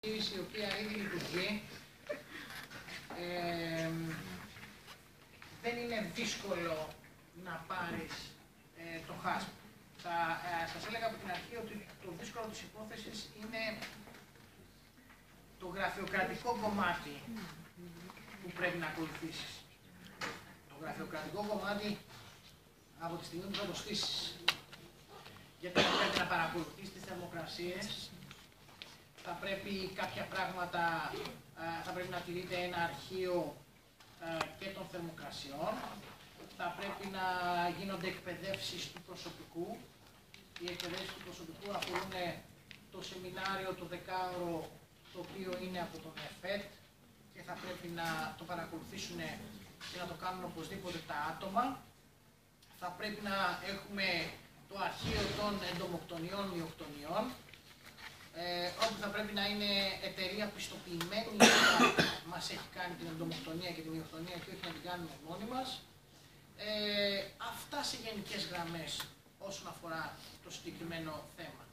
η οποία ήδη λειτουργεί. Δεν είναι δύσκολο να πάρεις το χάσμα. Σας έλεγα από την αρχή ότι το δύσκολο της υπόθεσης είναι το γραφειοκρατικό κομμάτι που πρέπει να ακολουθήσεις. Το γραφειοκρατικό κομμάτι από τη στιγμή που θα το στήσεις. Γιατί θα πρέπει να παρακολουθείς τις θερμοκρασίες, θα πρέπει κάποια πράγματα, θα πρέπει να τηρείται ένα αρχείο και των θερμοκρασιών, θα πρέπει να γίνονται εκπαιδεύσεις του προσωπικού. Οι εκπαιδεύσεις του προσωπικού αφορούν το σεμινάριο, το δεκάωρο, το οποίο είναι από τον ΕΦΕΤ και θα πρέπει να το παρακολουθήσουν και να το κάνουν οπωσδήποτε τα άτομα. Θα πρέπει να έχουμε το αρχείο των εντομοκτονιών, μυοκτονιών, όπου θα πρέπει να είναι εταιρεία πιστοποιημένη που μας έχει κάνει την εντομοκτονία και την μυοκτονία και όχι να την κάνουμε μόνοι μας. Αυτά σε γενικές γραμμές όσον αφορά το συγκεκριμένο θέμα.